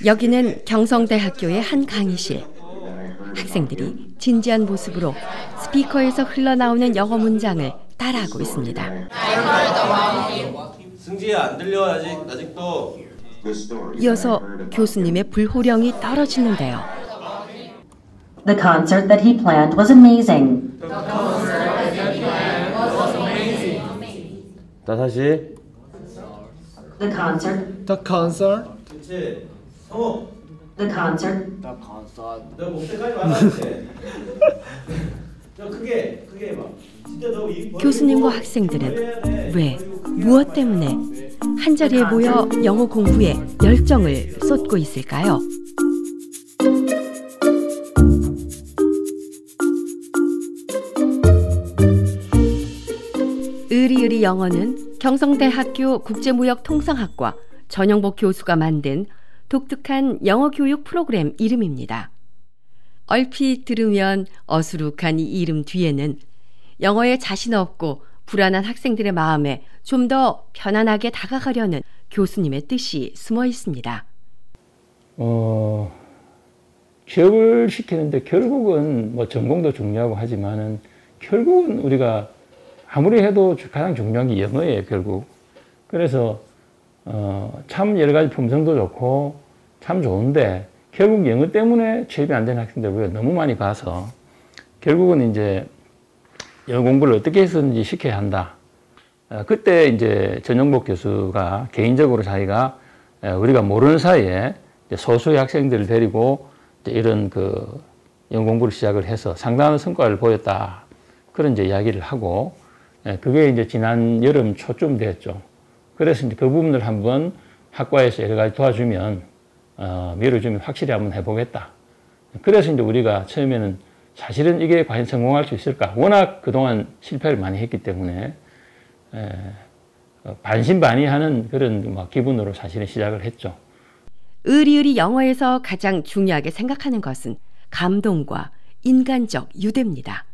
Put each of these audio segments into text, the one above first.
여기는 경성대학교의 한 강의실. 학생들이 진지한 모습으로 스피커에서 흘러나오는 영어 문장을 따라하고 있습니다. 승지야, 안 들려 아직도. 이어서 교수님의 불호령이 떨어지는데요. The concert that he planned was amazing. 다시. The concert. The concert. 그렇지. 성호. The concert. 너 목대까지 말하는데. 너 크게 해봐. 진짜 너 교수님과 학생들은 왜, 무엇 때문에 한자리에 모여 영어 공부에 열정을 쏟고 있을까요? 의리의리 영어는 경성대학교 국제무역통상학과 전영복 교수가 만든 독특한 영어 교육 프로그램 이름입니다. 얼핏 들으면 어수룩한 이 이름 뒤에는 영어에 자신 없고 불안한 학생들의 마음에 좀 더 편안하게 다가가려는 교수님의 뜻이 숨어 있습니다. 취업을 시키는데 결국은 뭐 전공도 중요하고 하지만은 결국은 우리가 아무리 해도 가장 중요한 게 영어예요, 결국. 그래서 참 여러 가지 품성도 좋고 참 좋은데 결국 영어 때문에 취업이 안 되는 학생들 우리가 너무 많이 봐서 결국은 이제 영어 공부를 어떻게 해서든지 시켜야 한다. 그때 이제 전영복 교수가 개인적으로 자기가 우리가 모르는 사이에 소수의 학생들을 데리고 이런 그 영어 공부를 시작을 해서 상당한 성과를 보였다. 그런 이제 이야기를 하고 그게 이제 지난 여름 초쯤 됐죠. 그래서 이제 그 부분을 한번 학과에서 여러 가지 도와주면 밀어주면 확실히 한번 해보겠다. 그래서 이제 우리가 처음에는 사실은 이게 과연 성공할 수 있을까? 워낙 그동안 실패를 많이 했기 때문에 반신반의하는 그런 기분으로 사실은 시작을 했죠. 의리의리 영어에서 가장 중요하게 생각하는 것은 감동과 인간적 유대입니다.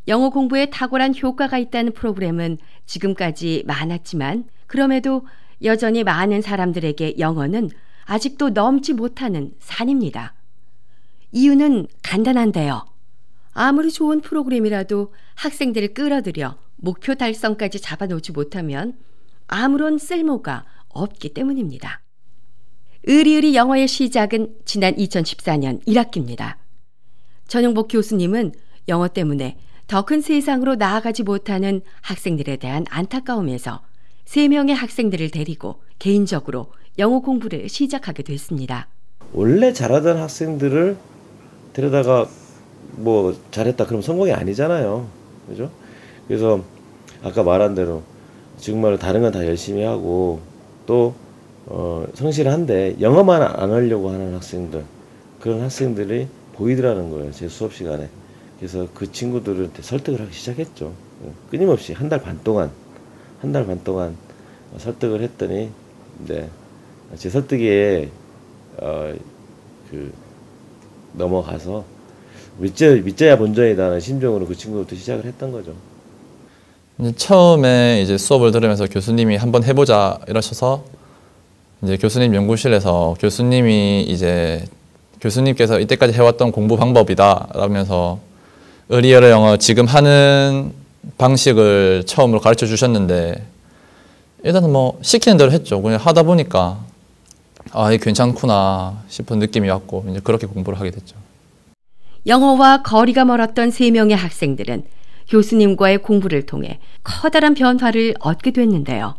영어 공부에 탁월한 효과가 있다는 프로그램은 지금까지 많았지만 그럼에도 여전히 많은 사람들에게 영어는 아직도 넘지 못하는 산입니다. 이유는 간단한데요. 아무리 좋은 프로그램이라도 학생들을 끌어들여 목표 달성까지 잡아놓지 못하면 아무런 쓸모가 없기 때문입니다. 의리의리 영어의 시작은 지난 2014년 1학기입니다. 전영복 교수님은 영어 때문에 더 큰 세상으로 나아가지 못하는 학생들에 대한 안타까움에서 3명의 학생들을 데리고 개인적으로 영어 공부를 시작하게 됐습니다. 원래 잘하던 학생들을 데려다가 뭐 잘했다 그러면 성공이 아니잖아요. 그죠? 그래서 아까 말한 대로 정말 다른 건 다 열심히 하고 또 성실한데 영어만 안 하려고 하는 학생들, 그런 학생들이 보이더라는 거예요. 제 수업 시간에. 그래서 그 친구들한테 설득을 하기 시작했죠. 끊임없이 한 달 반 동안 설득을 했더니 제 설득에 넘어가서 믿져야 본전이다는 심정으로 그 친구부터 시작을 했던 거죠. 처음에 이제 수업을 들으면서 교수님이 한번 해보자 이러셔서 이제 교수님 연구실에서 교수님께서 이때까지 해왔던 공부 방법이다 라면서 의리의리 영어 지금 하는 방식을 처음으로 가르쳐 주셨는데 일단은 뭐 시키는 대로 했죠. 그냥 하다 보니까 이게 괜찮구나 싶은 느낌이 왔고 이제 그렇게 공부를 하게 됐죠. 영어와 거리가 멀었던 3명의 학생들은 교수님과의 공부를 통해 커다란 변화를 얻게 됐는데요.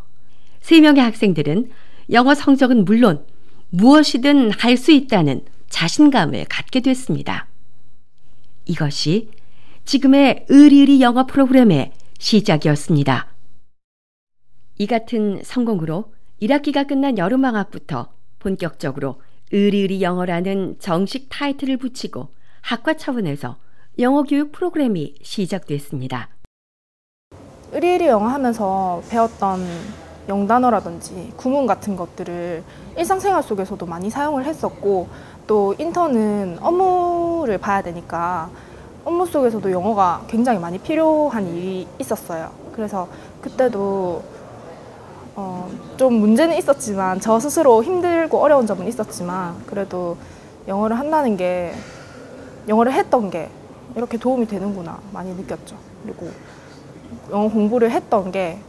3명의 학생들은 영어 성적은 물론 무엇이든 할 수 있다는 자신감을 갖게 됐습니다. 이것이 지금의 의리의리 영어 프로그램의 시작이었습니다. 이 같은 성공으로 1학기가 끝난 여름방학부터 본격적으로 의리의리 영어라는 정식 타이틀을 붙이고 학과 차원에서 영어 교육 프로그램이 시작됐습니다. 의리의리 영어 하면서 배웠던 영단어라든지 구문 같은 것들을 일상생활 속에서도 많이 사용을 했었고 또 인턴은 업무를 봐야 되니까 업무 속에서도 영어가 굉장히 많이 필요한 일이 있었어요. 그래서 그때도 좀 문제는 있었지만 저 스스로 힘들고 어려운 점은 있었지만 그래도 영어를 한다는 게 영어를 했던 게 이렇게 도움이 되는구나 많이 느꼈죠. 그리고 영어 공부를 했던 게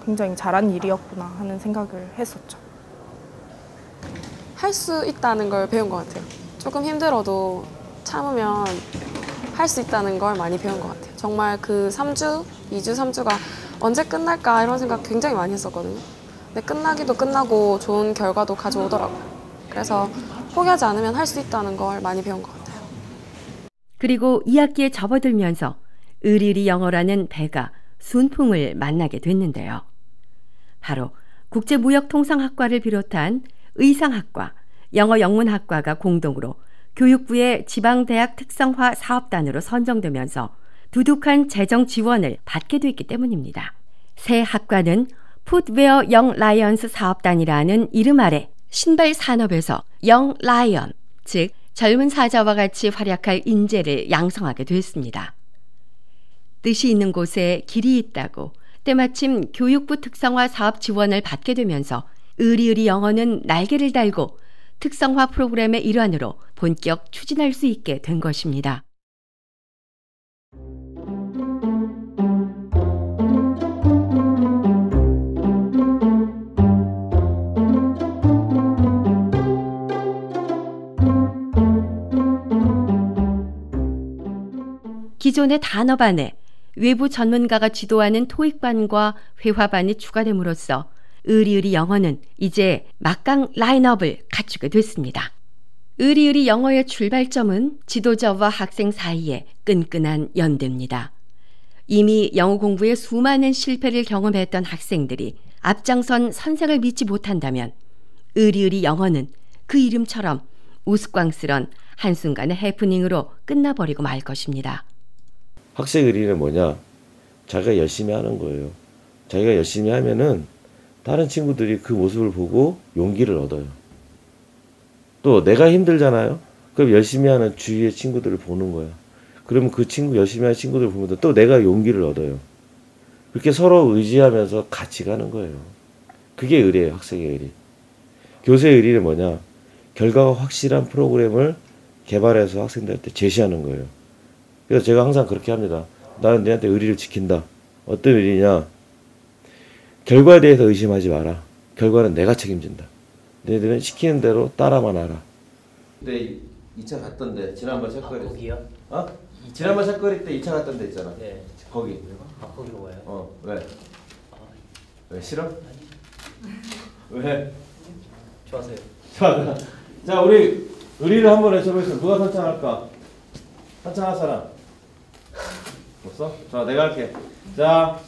굉장히 잘한 일이었구나 하는 생각을 했었죠. 할 수 있다는 걸 배운 것 같아요. 조금 힘들어도 참으면 할 수 있다는 걸 많이 배운 것 같아요. 정말 그 3주, 2주, 3주가 언제 끝날까 이런 생각 굉장히 많이 했었거든요. 근데 끝나기도 끝나고 좋은 결과도 가져오더라고요. 그래서 포기하지 않으면 할 수 있다는 걸 많이 배운 것 같아요. 그리고 2학기에 접어들면서 의리의리 영어라는 배가 순풍을 만나게 됐는데요. 바로 국제무역통상학과를 비롯한 의상학과, 영어영문학과가 공동으로 교육부의 지방대학 특성화 사업단으로 선정되면서 두둑한 재정 지원을 받게 됐기 때문입니다. 새 학과는 풋웨어 영 라이언스 사업단이라는 이름 아래 신발 산업에서 영 라이언, 즉 젊은 사자와 같이 활약할 인재를 양성하게 됐습니다. 뜻이 있는 곳에 길이 있다고 때마침 교육부 특성화 사업 지원을 받게 되면서 의리의리 영어는 날개를 달고 특성화 프로그램의 일환으로 본격 추진할 수 있게 된 것입니다. 기존의 단어반에 외부 전문가가 지도하는 토익반과 회화반이 추가됨으로써 의리의리 영어는 이제 막강 라인업을 갖추게 됐습니다. 의리의리 영어의 출발점은 지도자와 학생 사이의 끈끈한 연대입니다. 이미 영어 공부에 수많은 실패를 경험했던 학생들이 앞장선 선생을 믿지 못한다면 의리의리 영어는 그 이름처럼 우스꽝스런 한순간의 해프닝으로 끝나버리고 말 것입니다. 학생 의리는 뭐냐? 자기가 열심히 하는 거예요. 자기가 열심히 하면은 다른 친구들이 그 모습을 보고 용기를 얻어요. 또 내가 힘들잖아요. 그럼 열심히 하는 주위의 친구들을 보는 거야. 그러면 그 친구 열심히 하는 친구들 보면 또 내가 용기를 얻어요. 그렇게 서로 의지하면서 같이 가는 거예요. 그게 의리예요. 학생의 의리. 교수의 의리는 뭐냐? 결과가 확실한 프로그램을 개발해서 학생들한테 제시하는 거예요. 그래서 제가 항상 그렇게 합니다. 나는 너한테 의리를 지킨다. 어떤 의리냐? 결과에 대해서 의심하지 마라. 결과는 내가 책임진다. 너희들은 시키는 대로 따라만 하라. 근데 2차 갔던데 지난번 책거리. 거기요? 어? 지난번 책거리 때 2차 갔던 데 있잖아. 네. 거기. 거기로 와요? 왜? 왜 싫어? 왜? 좋아서요. 좋아. 자, 우리 의리를 한번 외쳐보겠습니다. 누가 선창할까? 선창할 사람? 없어? 자, 내가 할게. 자,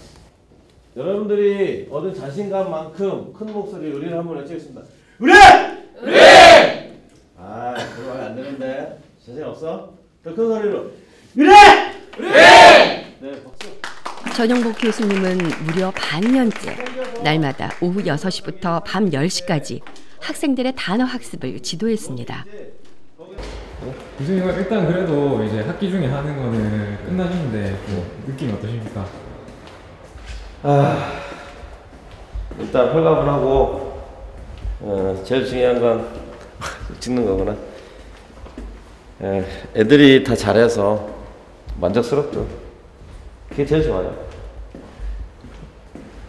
여러분들이 얻은 자신감만큼 큰 목소리로 의리를 한번 외치겠습니다. 의리! 의리! 아, 그거 하면 안 되는데. 자신 없어? 더 큰 소리로. 의리! 의리! 네, 박수. 전영복 교수님은 무려 반년째 날마다 오후 6시부터 밤 10시까지 학생들의 단어 학습을 지도했습니다. 교수님 일단 그래도 이제 학기 중에 하는 거는 끝나셨는데 뭐 느낌이 어떠십니까? 일단 홀가분하고 제일 중요한 건 찍는 거구나. 애들이 다 잘해서 만족스럽죠. 그게 제일 좋아요.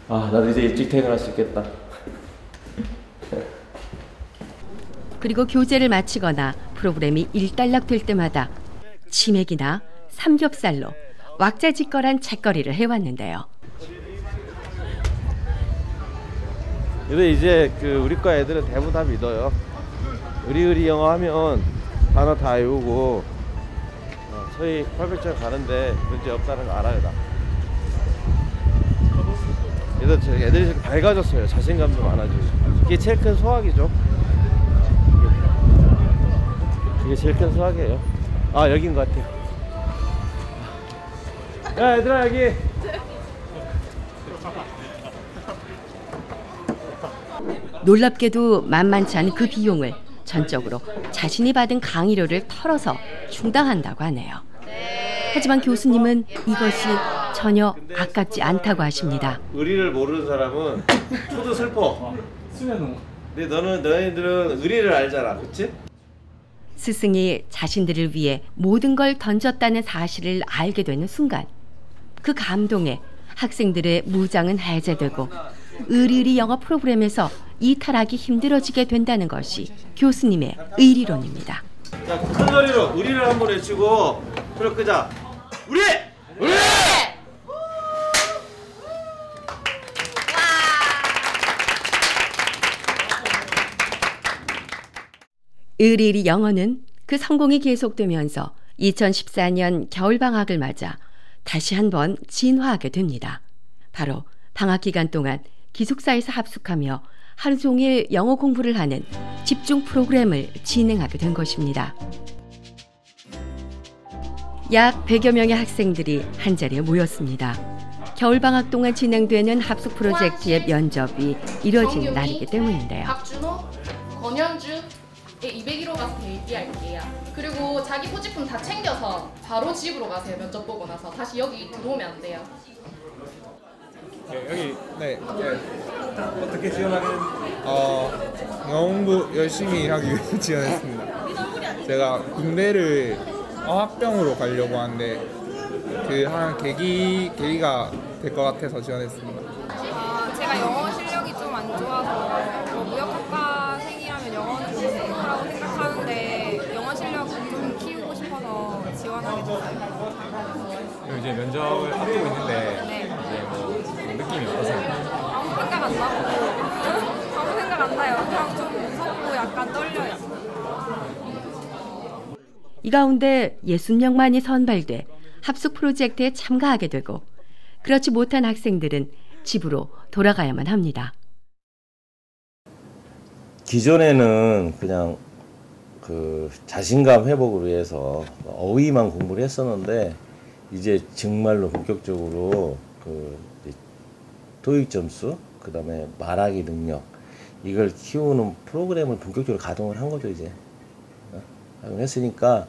나도 이제 일찍 퇴근할 수 있겠다. 그리고 교재를 마치거나 프로그램이 일단락될 때마다 치맥이나 삼겹살로 왁자지껄한 책거리를 해왔는데요. 근데 이제 우리 과 애들은 대부분 다 믿어요. 의리의리 영어 하면 단어 다 외우고 저희 800점 가는데 문제 없다는 거 알아요. 다. 그래서 애들이 밝아졌어요. 자신감도 많아지고. 그게 제일 큰 소확이죠. 그게 제일 큰 소확이에요. 여긴 것 같아요. 야, 얘들아, 여기. 놀랍게도 만만치 않은 그 비용을 전적으로 자신이 받은 강의료를 털어서 충당한다고 하네요. 하지만 교수님은 이것이 전혀 아깝지 않다고 하십니다. 의리를 모르는 사람은 초도 슬퍼. 수면은 근데 너희들은 의리를 알잖아, 그렇지? 스승이 자신들을 위해 모든 걸 던졌다는 사실을 알게 되는 순간 그 감동에 학생들의 무장은 해제되고 의리 영어 프로그램에서 이탈하기 힘들어지게 된다는 것이 교수님의 의리론입니다. 자, 큰 소리로 의리를 한번 외치고 불을 끄자. 의리! 의리! 의리 영어는 그 성공이 계속되면서 2014년 겨울방학을 맞아 다시 한번 진화하게 됩니다. 바로 방학 기간 동안 기숙사에서 합숙하며 하루 종일 영어 공부를 하는 집중 프로그램을 진행하게 된 것입니다. 약 100여 명의 학생들이 한자리에 모였습니다. 겨울방학 동안 진행되는 합숙 프로젝트의 면접이 이뤄진 날이기 때문인데요. 박준호, 권현주 201호 가서 대기할게요. 그리고 자기 소지품 다 챙겨서 바로 집으로 가세요. 면접 보고 나서 다시 여기 들어오면 안 돼요. 네. 어떻게 지원하는? 영어 공부 열심히 하기 위해서 지원했습니다. 제가 군대를 어학병으로 가려고 하는데 그 한 계기가 될 것 같아서 지원했습니다. 제가 영어 실력이 좀 안 좋아서 무역학과생이라면 영어는 좀 필요하다고 생각하는데 영어 실력을 좀 키우고 싶어서 지원하게 됐어요. 이제 면접을 앞두고 있는데 네. 이제 뭐 느낌이 어떠세요? 아무 생각 안 나고 아무 생각 안 나요. 그냥 좀 무섭고 약간 떨려요. 이 가운데 60명만이 선발돼 합숙 프로젝트에 참가하게 되고 그렇지 못한 학생들은 집으로 돌아가야만 합니다. 기존에는 그냥 그 자신감 회복을 위해서 어휘만 공부를 했었는데 이제 정말로 본격적으로 그 토익 점수, 그다음에 말하기 능력 이걸 키우는 프로그램을 본격적으로 가동을 한 거죠. 이제 가동했으니까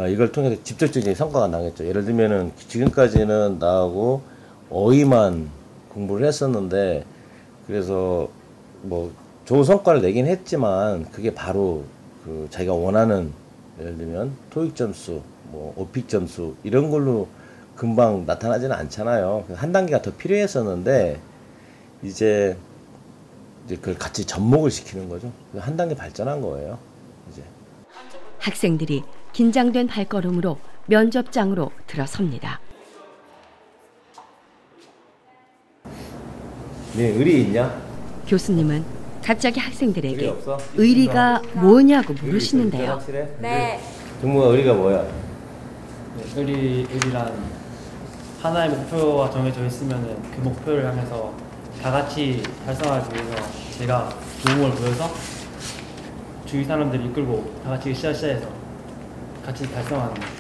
이걸 통해서 직접적인 성과가 나겠죠. 예를 들면은 지금까지는 나하고 어휘만 공부를 했었는데 그래서 뭐 좋은 성과를 내긴 했지만 그게 바로 그 자기가 원하는 예를 들면 토익 점수, 뭐 오픽 점수 이런 걸로 금방 나타나지는 않잖아요. 한 단계가 더 필요했었는데 이제 그걸 같이 접목을 시키는 거죠. 한 단계 발전한 거예요. 이제 학생들이 긴장된 발걸음으로 면접장으로 들어섭니다. 네, 의리 있냐? 교수님은 갑자기 학생들에게 의리 없어? 의리가 뭐냐고 물으시는데요. 네. 정모가 의리가 뭐야? 네, 의리란 하나의 목표가 정해져 있으면은 그 목표를 향해서 다 같이 달성하기 위해서 제가 도움을 보여서 주위 사람들을 이끌고 다 같이 으쌰으쌰해서 같이 달성하는 거예요.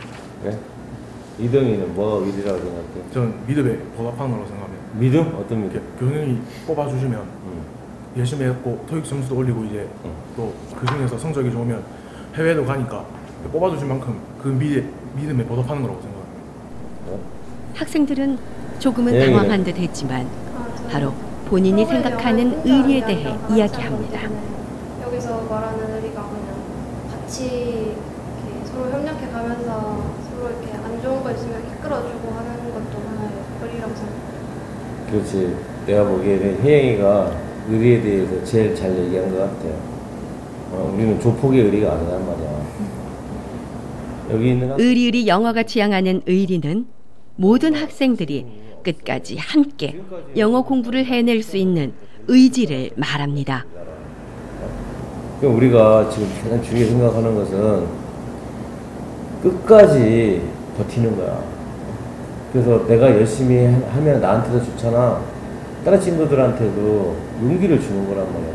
그래? 이등이는 뭐가 의리라고 생각해? 저는 믿음에 보답하는 거라고 생각해요. 믿음? 어떤 믿음? 교수님이 뽑아주시면 열심히 했고 토익 점수도 올리고 이제 또 그 중에서 성적이 좋으면 해외도 가니까 뽑아주신 만큼 그 믿음에 보답하는 거라고 생각합니다. 학생들은 조금은 당황한 듯 했지만 바로 본인이 생각하는 의리에 대해 이야기합니다. 여기서 말하는 의리가 그냥 같이 이렇게 서로 협력해 가면서 서로 이렇게 안 좋은 거 있으면 이끌어주고 하는 것도 하나의 의리라고 생각해요. 그렇지. 내가 보기에는 혜영이가 의리에 대해서 제일 잘 얘기한 것 같아요. 우리는 조폭의 의리가 아니란 말이야. 여기 있는 의리 영어가 지향하는 의리는 모든 학생들이 끝까지 함께 영어 공부를 해낼 수 있는 의지를 말합니다. 우리가 지금 가장 중요하게 생각하는 것은 끝까지 버티는 거야. 그래서 내가 열심히 하면 나한테도 좋잖아. 다른 친구들한테도 용기를 주는 거란 말이야.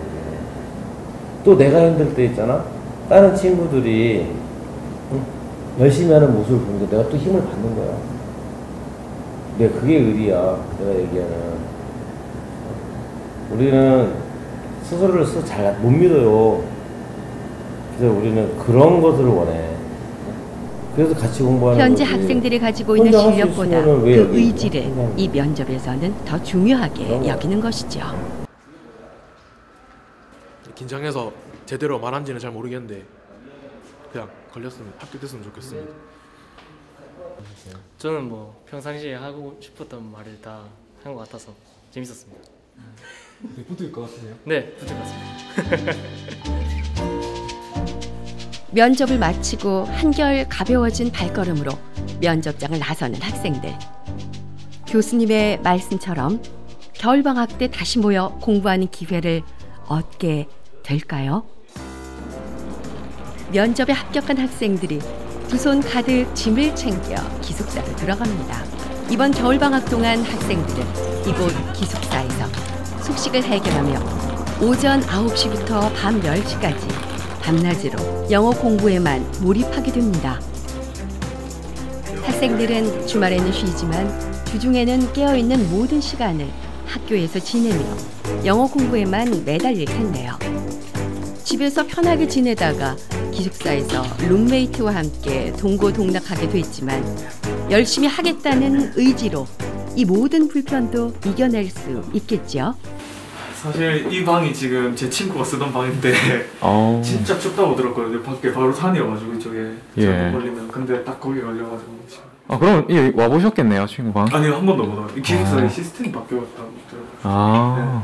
또 내가 힘들 때 있잖아. 다른 친구들이 열심히 하는 모습을 보면서 내가 또 힘을 받는 거야. 그게 의리야. 내가 얘기하는. 우리는 스스로를 잘 못 믿어요. 그래서 우리는 그런 것을 원해. 그래서 같이 공부하는 현재 거지. 학생들이 가지고 있는 혼자 할수 실력보다 있으면은 왜 그 여기 의지를 있냐. 이 면접에서는 더 중요하게 여기는 것이죠. 긴장해서 제대로 말한지는 잘 모르겠는데 그냥 걸렸으면 합격됐으면 좋겠습니다. 저는 뭐 평상시에 하고 싶었던 말을 다 한 것 같아서 재밌었습니다. 붙을 것 같으세요? 네, 붙을 것 같습니다. 면접을 마치고 한결 가벼워진 발걸음으로 면접장을 나서는 학생들. 교수님의 말씀처럼 겨울방학 때 다시 모여 공부하는 기회를 얻게 될까요? 면접에 합격한 학생들이 두 손 가득 짐을 챙겨 기숙사로 들어갑니다. 이번 겨울방학 동안 학생들은 이곳 기숙사에서 숙식을 해결하며 오전 9시부터 밤 10시까지 밤낮으로 영어 공부에만 몰입하게 됩니다. 학생들은 주말에는 쉬지만 주중에는 깨어있는 모든 시간을 학교에서 지내며 영어 공부에만 매달릴 텐데요. 집에서 편하게 지내다가 기숙사에서 룸메이트와 함께 동고동락하게 됐지만 열심히 하겠다는 의지로 이 모든 불편도 이겨낼 수 있겠죠. 사실 이 방이 지금 제 친구가 쓰던 방인데 진짜 춥다고 들었거든요. 밖에 바로 산이어가지고 이쪽에 예. 걸리면 근데 딱 거기 걸려가지고 지금. 그럼 와 보셨겠네요, 친구 방? 아니요, 한 번도 못 와요. 기숙사의 시스템이 바뀌었다고 들었어요.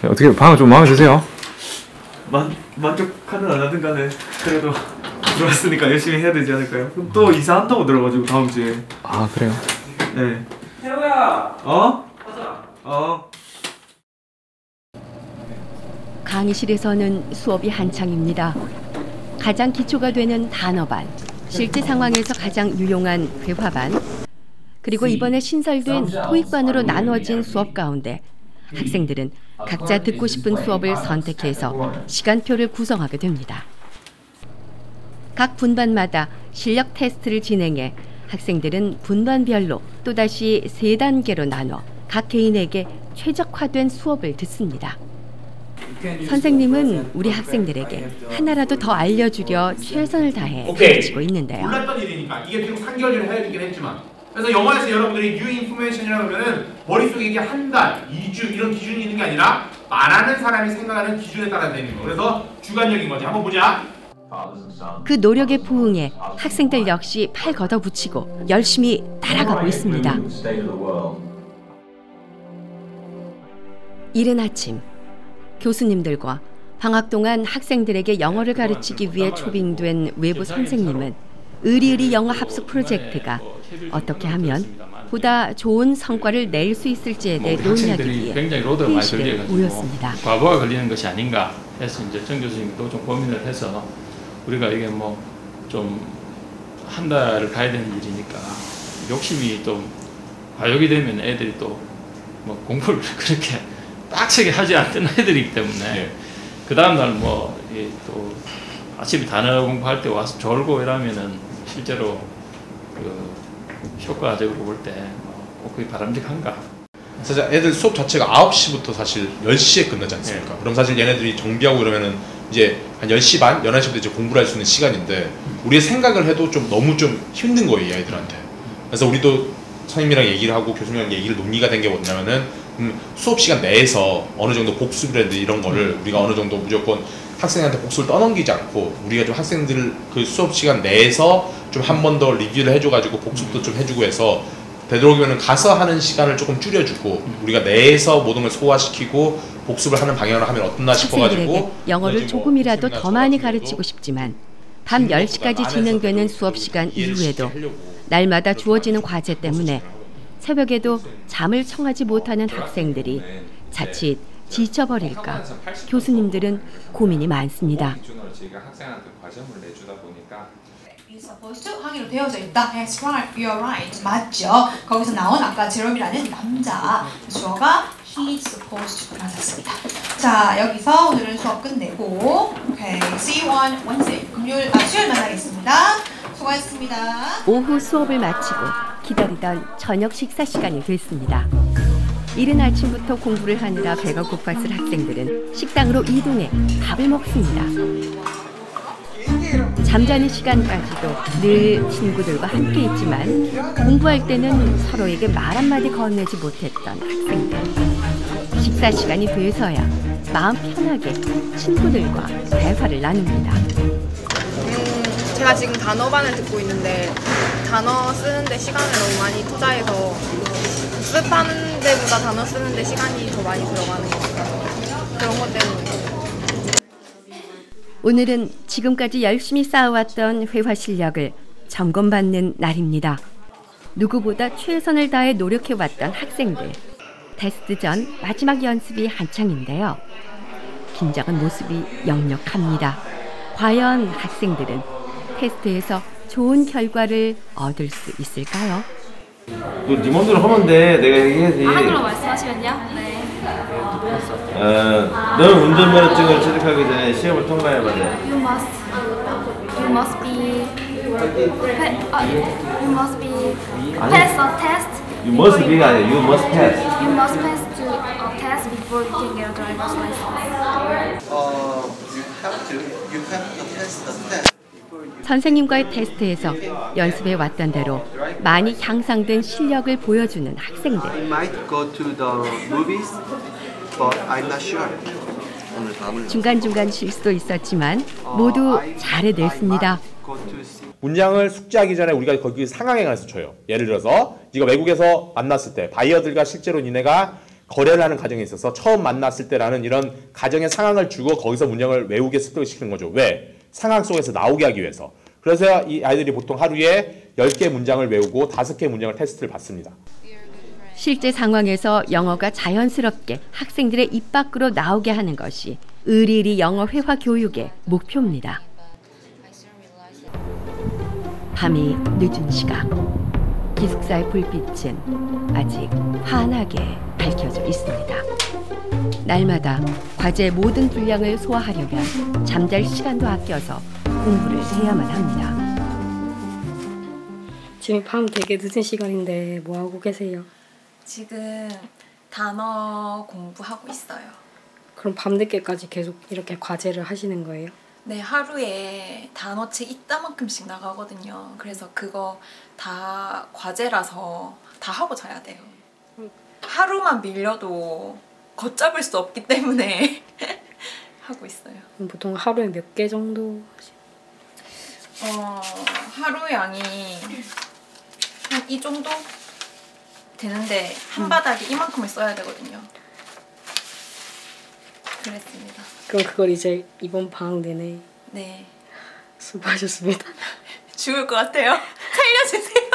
네. 어떻게 방은 좀 마음에 드세요? 만족하든 안 하든 간에 그래도 들어왔으니까 열심히 해야 되지 않을까요? 그럼 또 이사한다고 들어가지고 다음 주에. 그래요? 네. 태우야. 가자. 강의실에서는 수업이 한창입니다. 가장 기초가 되는 단어반, 실제 상황에서 가장 유용한 회화반, 그리고 이번에 신설된 토익반으로 나누어진 수업 가운데 학생들은 각자 듣고 싶은 수업을 선택해서 시간표를 구성하게 됩니다. 각 분반마다 실력 테스트를 진행해 학생들은 분반별로 또다시 3단계로 나눠 각 개인에게 최적화된 수업을 듣습니다. 선생님은 우리 학생들에게 하나라도 더 알려주려 최선을 다해 가르치고 있는데요. 몰랐던 일이니까 이게 지금 판결을 해야 되긴 했지만 그래서 영화에서 여러분들이 뉴 인포메이션이라고 하면은 머릿속에 이게 한 달, 2주 이런 기준이 있는 게 아니라 말하는 사람이 생각하는 기준에 따라 되는 거. 그래서 주관적인 거지. 한번 보자. 그 노력에 부응해 학생들 역시 팔 걷어붙이고 열심히 따라가고 있습니다. 이른 아침 교수님들과 방학 동안 학생들에게 영어를 가르치기 위해 초빙된 외부 선생님은 의리의리 영어 합숙 프로젝트가 어떻게 하면 보다 좋은 성과를 낼 수 있을지에 대해 논의하기 위해 굉장히 로드가 많이 회의실에 모였습니다. 과부하 걸리는 것이 아닌가 해서 이제 정 교수님도 좀 고민을 해서 우리가 이게 뭐 좀 한 달을 가야 되는 일이니까 욕심이 좀 과욕이 되면 애들이 또 뭐 공부를 그렇게 빡세게 하지 않는 애들이기 때문에 그 다음날 뭐 또 아침에 단어 공부할 때 와서 졸고 이러면은 실제로 그 효과적으로 볼 때 뭐 그게 바람직한가? 사실 애들 수업 자체가 9시부터 사실 10시에 끝나지 않습니까? 그럼 사실 얘네들이 정비하고 이러면은 이제 한 10시 반, 11시부터 이제 공부를 할 수 있는 시간인데 우리의 생각을 해도 좀 너무 좀 힘든 거예요, 이 아이들한테. 그래서 우리도 선생님이랑 얘기를 하고 교수님이랑 얘기를 논의가 된 게 뭐냐면은 수업 시간 내에서 어느 정도 복습이라든지 이런 거를 우리가 어느 정도 무조건 학생한테 복습을 떠넘기지 않고 우리가 좀 학생들 그 수업 시간 내에서 좀 한 번 더 리뷰를 해줘가지고 복습도 좀 해주고 해서 되도록이면 가서 하는 시간을 조금 줄여주고 우리가 내에서 모든 걸 소화시키고 복습을 하는 방향으로 하면 어떻나 싶어가지고 학생들에게 영어를 조금이라도 더 많이 가르치고 싶지만 밤 10시까지 진행되는 수업 시간 이후에도 날마다 주어지는 과제 때문에 새벽에도 잠을 청하지 못하는 학생들이 자칫 지쳐버릴까 교수님들은 고민이 많습니다. 저희가 학생한테 과정을 내주다 보니까 supposed to 하기로 되어져 있다. That's right, you're right. 맞죠. 거기서 나온 아까 제롬이라는 남자 주어가 he's supposed to 맞았습니다. 자, 여기서 오늘은 수업 끝내고 okay, see you on Wednesday. 수요일 만나겠습니다. 수고하셨습니다. 오후 수업을 마치고 기다리던 저녁 식사 시간이 됐습니다. 이른 아침부터 공부를 하느라 배가 고팠을 학생들은 식당으로 이동해 밥을 먹습니다. 잠자는 시간까지도 늘 친구들과 함께 있지만 공부할 때는 서로에게 말 한마디 건네지 못했던 학생들. 식사 시간이 돼서야 마음 편하게 친구들과 대화를 나눕니다. 제가 지금 단어반을 듣고 있는데 단어 쓰는데 시간을 너무 많이 투자해서 습하는 데보다 단어 쓰는데 시간이 더 많이 들어가는 것 같아서 그런 것 때문에. 오늘은 지금까지 열심히 쌓아왔던 회화 실력을 점검받는 날입니다. 누구보다 최선을 다해 노력해왔던 학생들. 테스트 전 마지막 연습이 한창인데요. 긴장한 모습이 역력합니다. 과연 학생들은 테스트에서 좋은 결과를 얻을 수 있을까요? 네 맘대로 하면 돼. 내가 얘기해야지. 한글로 말씀하시면요? 네. 너는 운전면허증을 취득하기 전에 시험을 통과해봐야 돼. You must be pass a test. You must be가 아니야. You must pass. You must pass to a test before you can get a driver's license. You have to pass the test. 선생님과의 테스트에서 연습해 왔던 대로 많이 향상된 실력을 보여주는 학생들. I might go to the movies, but I'm not sure. 중간중간 실수도 있었지만 모두 잘해냈습니다. 문장을 숙지하기 전에 우리가 거기 상황에 관해서 쳐요. 예를 들어서 네가 외국에서 만났을 때 바이어들과 실제로 니네가 거래를 하는 과정에 있어서 처음 만났을 때라는 이런 가정의 상황을 주고 거기서 문장을 외우게 습득을 시키는 거죠. 왜? 상황 속에서 나오게 하기 위해서. 그래서 이 아이들이 보통 하루에 10개 문장을 외우고 5개 문장을 테스트를 받습니다. 실제 상황에서 영어가 자연스럽게 학생들의 입 밖으로 나오게 하는 것이 의리의리 영어 회화 교육의 목표입니다. 밤이 늦은 시각, 기숙사의 불빛은 아직 환하게 밝혀져 있습니다. 날마다 과제의 모든 분량을 소화하려면 잠잘 시간도 아껴서 공부를 해야만 합니다. 지금 밤 되게 늦은 시간인데 뭐 하고 계세요? 지금 단어 공부하고 있어요. 그럼 밤늦게까지 계속 이렇게 과제를 하시는 거예요? 네, 하루에 단어책 이따만큼씩 나가거든요. 그래서 그거 다 과제라서 다 하고 자야 돼요. 하루만 밀려도 걷잡을 수 없기 때문에 하고 있어요. 그럼 보통 하루에 몇 개 정도 하루 양이 한 이 정도 되는데 한 바닥에 이만큼을 써야 되거든요. 그랬습니다. 그럼 그걸 이제 이번 방학 내내 네. 수고하셨습니다. 죽을 것 같아요. 살려주세요.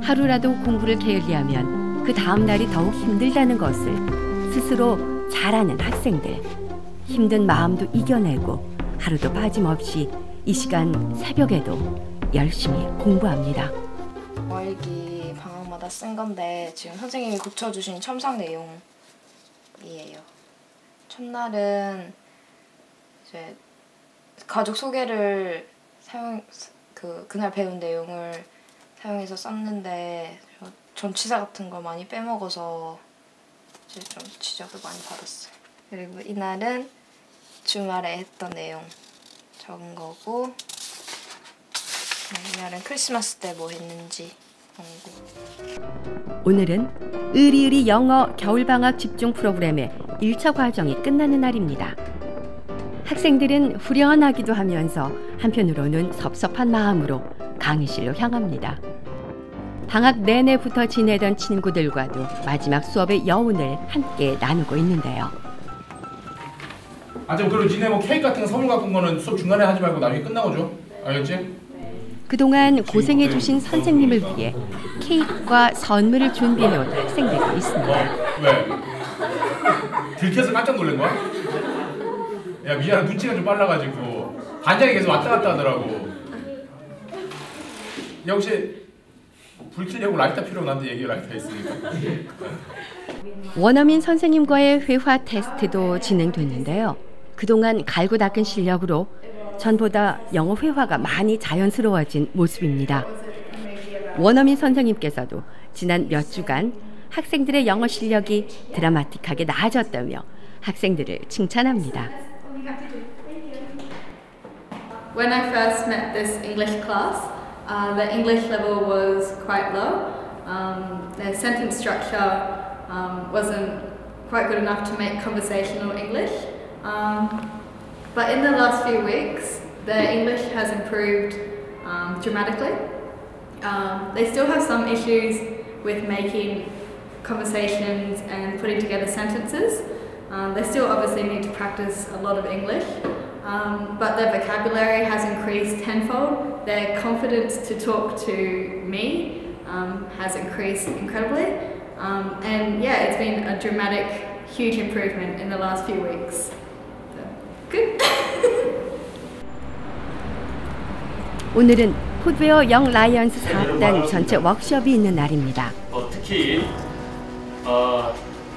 하루라도 공부를 게을리하면 그 다음 날이 더욱 힘들다는 것을 스스로 잘 아는 학생들. 힘든 마음도 이겨내고 하루도 빠짐없이 이 시간 새벽에도 열심히 공부합니다. 일기 방학마다 쓴 건데 지금 선생님이 고쳐주신 첨삭 내용이에요. 첫날은 이제 가족 소개를 그날 배운 내용을 사용해서 썼는데 전치사 같은 거 많이 빼먹어서 이제 좀 지적을 많이 받았어요. 그리고 이날은 주말에 했던 내용 적은 거고, 이날은 크리스마스 때 뭐 했는지 공부. 오늘은 의리의리 영어 겨울방학 집중 프로그램의 1차 과정이 끝나는 날입니다. 학생들은 후련하기도 하면서 한편으로는 섭섭한 마음으로 강의실로 향합니다. 방학 내내부터 지내던 친구들과도 마지막 수업의 여운을 함께 나누고 있는데요. 그리고 니네 뭐 케이크 같은 거 선물 갖고 온 거는 수업 중간에 하지 말고 나중에 끝나고 줘. 알겠지? 그동안 고생해주신 선생님을 위해 케이크와 선물을 준비해놓은 학생들이 있습니다. 왜? 들켜서 깜짝 놀란 거야? 야, 미안해. 눈치가 좀 빨라가지고 반장이 계속 왔다 갔다 하더라고. 야, 혹시 불 켜려고 라이터 필요하면 나한테 얘기해. 라이터 있으니까. 원어민 선생님과의 회화 테스트도 진행됐는데요. 그동안 갈고 닦은 실력으로 전보다 영어 회화가 많이 자연스러워진 모습입니다. 원어민 선생님께서도 지난 몇 주간 학생들의 영어 실력이 드라마틱하게 나아졌다며 학생들을 칭찬합니다. when I first met this English class, the English level was quite low. Their sentence structure wasn't quite good enough to make conversational English. But in the last few weeks, their English has improved dramatically. They still have some issues with making conversations and putting together sentences. They still obviously need to practice a lot of English, but their vocabulary has increased tenfold. Their confidence to talk to me has increased incredibly. And yeah, it's been a dramatic, huge improvement in the last few weeks. So, good. 오늘은 풋웨어 영 라이언스 사업단 전체 워크숍이 있는 날입니다. 특히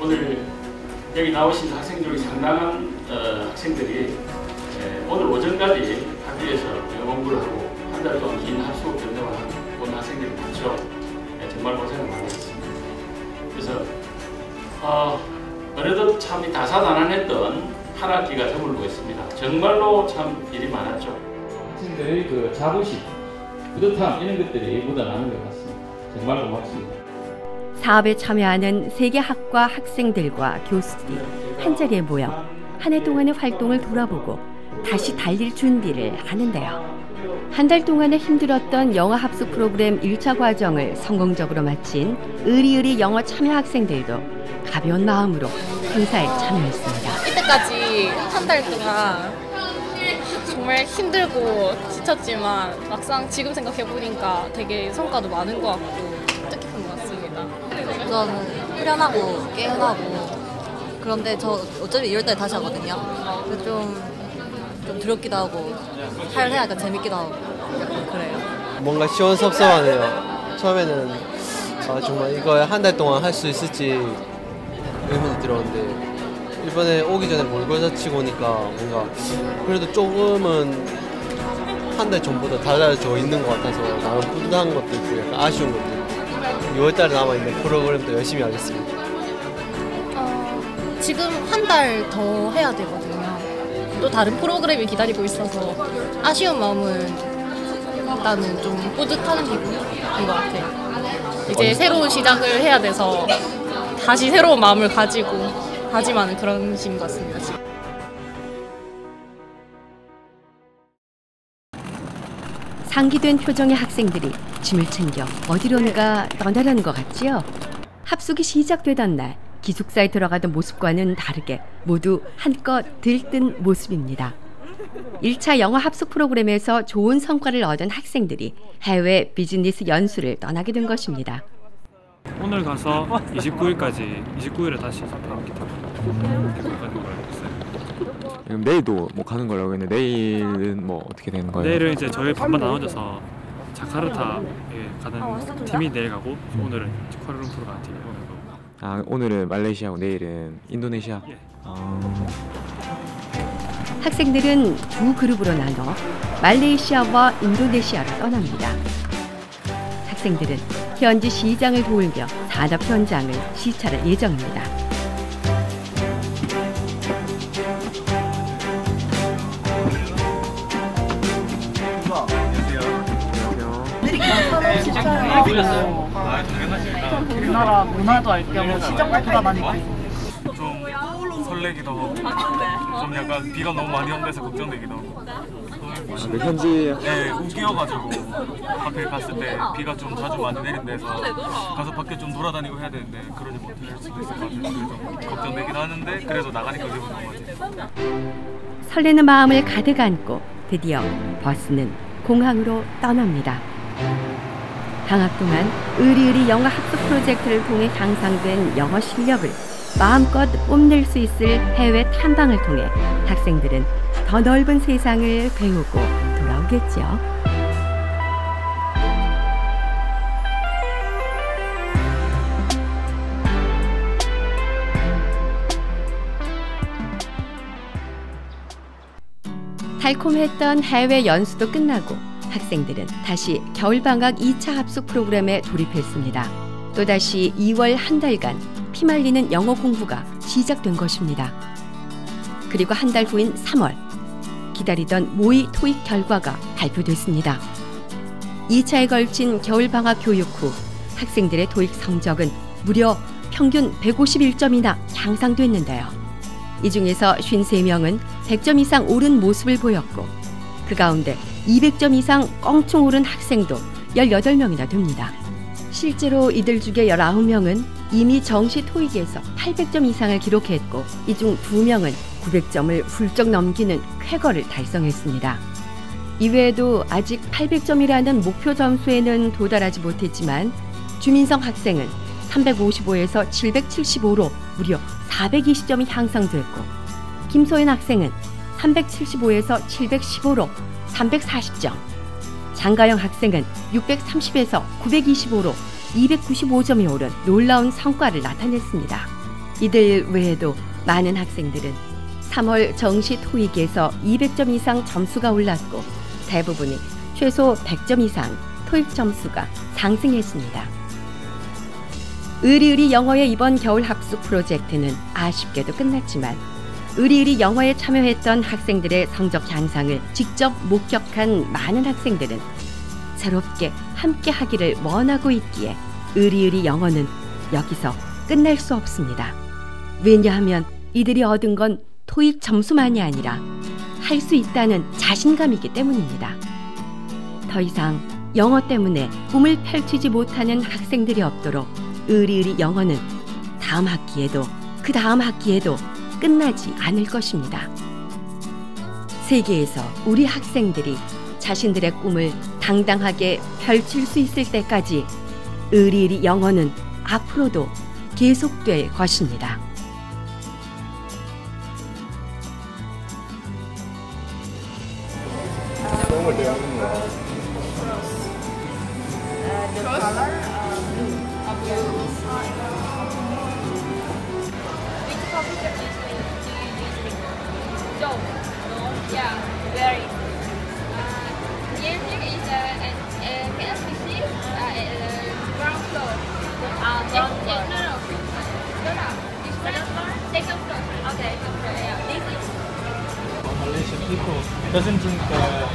오늘 여기 나오신 학생 중에 상당한 학생들이 오늘 오전까지 학교에서 영어 공부를 하고 한 달 동안 긴 합숙 전공을 온 학생들이 많죠. 정말 고생을 많이 했습니다. 그래서 어느덧 참 다사다난했던 한 학기가 저물고 있습니다. 정말로 참 일이 많았죠. 학생들의 그 자부심, 뿌듯함 이런 것들이 묻어나는 것 같습니다. 정말 고맙습니다. 사업에 참여하는 세 개 학과 학생들과 교수들이 한자리에 모여 한 해 동안의 활동을 돌아보고 다시 달릴 준비를 하는데요. 한 달 동안에 힘들었던 영어 합숙 프로그램 1차 과정을 성공적으로 마친 의리의리 영어 참여 학생들도 가벼운 마음으로 행사에 참여했습니다. 이때까지 한 달 동안 정말 힘들고 지쳤지만 막상 지금 생각해보니까 되게 성과도 많은 것 같고 뜻깊은 것 같습니다. 우선 후련하고 깨어나고 그런데 저 어차피 2월달에 다시 하거든요. 좀 두렵기도 하고 하니까 재밌기도 하고 약간 그래요. 뭔가 시원섭섭하네요. 처음에는 정말 이걸 한 달 동안 할 수 있을지 의문이 들었는데 이번에 오기 전에 몰골사 치고 오니까 뭔가 그래도 조금은 한 달 전보다 달라져 있는 것 같아서 나름 뿌듯한 것도 있고 약간 아쉬운 것도 있고 6월달에 남아있는 프로그램도 열심히 하겠습니다. 지금 한 달 더 해야 되거든요. 또 다른 프로그램이 기다리고 있어서 아쉬운 마음은 일단은 좀 뿌듯한 기분인 것 같아요. 이제 새로운 시작을 해야 돼서 다시 새로운 마음을 가지고 다짐하는 그런 시인 것 같습니다. 지금. 상기된 표정의 학생들이 짐을 챙겨 어디론가 떠나려는 것 같지요? 합숙이 시작되던 날 기숙사에 들어가던 모습과는 다르게 모두 한껏 들뜬 모습입니다. 1차 영어 합숙 프로그램에서 좋은 성과를 얻은 학생들이 해외 비즈니스 연수를 떠나게 된 것입니다. 오늘 가서 29일에 다시 비행기 타고 가는 걸로 알고 있어요. 내일도 뭐 가는 거라고 했는데 내일은 뭐 어떻게 되는 거예요? 내일은 이제 저희 반반 나눠져서 자카르타에 가는 팀이 내일 가고 오늘은 쿠알라룸푸르 가는 팀이 오늘 가고. 오늘은 말레이시아고 내일은 인도네시아? 예. 학생들은 두 그룹으로 나눠 말레이시아와 인도네시아로 떠납니다. 학생들은 현지 시장을 돌며 산업 현장을 시찰할 예정입니다. 산업 시찰을 하고 우리나라 문화도 알 겸 시장도 돌아다니고 좀 설레기도 하고 좀 약간 비가 너무 많이 온대서 걱정되기도 하고 현지 네, 우기여가지고 밖에 갔을 때 비가 좀 자주 많이 내린 데서 가서 밖에 좀 돌아다니고 해야 되는데 그러지 못할 수도 있을 것 같아서 좀 걱정되긴 하는데 그래도 나가니까 기분 좋은 거지. 설레는 마음을 가득 안고 드디어 버스는 공항으로 떠납니다. 방학 동안 의리의리 영어 합숙 프로젝트를 통해 향상된 영어 실력을 마음껏 뽐낼 수 있을 해외 탐방을 통해 학생들은 더 넓은 세상을 배우고 돌아오겠죠. 달콤했던 해외 연수도 끝나고 학생들은 다시 겨울방학 2차 합숙 프로그램에 돌입했습니다. 또다시 2월 한 달간 피말리는 영어 공부가 시작된 것입니다. 그리고 한 달 후인 3월, 기다리던 모의 토익 결과가 발표됐습니다. 2차에 걸친 겨울방학 교육 후 학생들의 토익 성적은 무려 평균 151점이나 향상됐는데요. 이 중에서 53명은 100점 이상 오른 모습을 보였고 그 가운데 200점 이상 껑충 오른 학생도 18명이나 됩니다. 실제로 이들 중에 19명은 이미 정시 토익에서 800점 이상을 기록했고 이 중 2명은 900점을 훌쩍 넘기는 쾌거를 달성했습니다. 이외에도 아직 800점이라는 목표 점수에는 도달하지 못했지만 주민성 학생은 355에서 775로 무려 420점이 향상됐고 김소연 학생은 375에서 715로 340점, 장가영 학생은 630에서 925로 295점이 오른 놀라운 성과를 나타냈습니다. 이들 외에도 많은 학생들은 3월 정시 토익에서 200점 이상 점수가 올랐고 대부분이 최소 100점 이상 토익 점수가 상승했습니다. 의리의리 영어의 이번 겨울 합숙 프로젝트는 아쉽게도 끝났지만 의리의리 영어에 참여했던 학생들의 성적 향상을 직접 목격한 많은 학생들은 새롭게 함께 하기를 원하고 있기에 의리의리 영어는 여기서 끝날 수 없습니다. 왜냐하면 이들이 얻은 건 토익 점수만이 아니라 할 수 있다는 자신감이기 때문입니다. 더 이상 영어 때문에 꿈을 펼치지 못하는 학생들이 없도록 의리의리 영어는 다음 학기에도 그 다음 학기에도 끝나지 않을 것입니다. 세계에서 우리 학생들이 자신들의 꿈을 당당하게 펼칠 수 있을 때까지 의리의리 영어는 앞으로도 계속될 것입니다. Malaysian people doesn't drink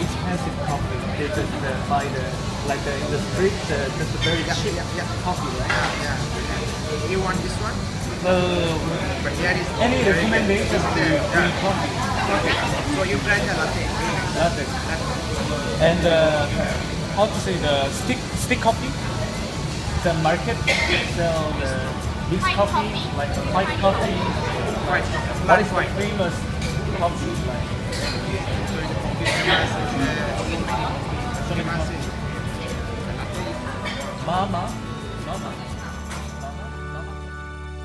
expensive coffee. They just buy in the street, just a very cheap coffee, right? You want this one? But here is any recommendation to drink coffee? So you try the latte. Latte. And how to say the stick coffee? The market sell the big coffee, like white coffee. What is the famous coffee like? Mama.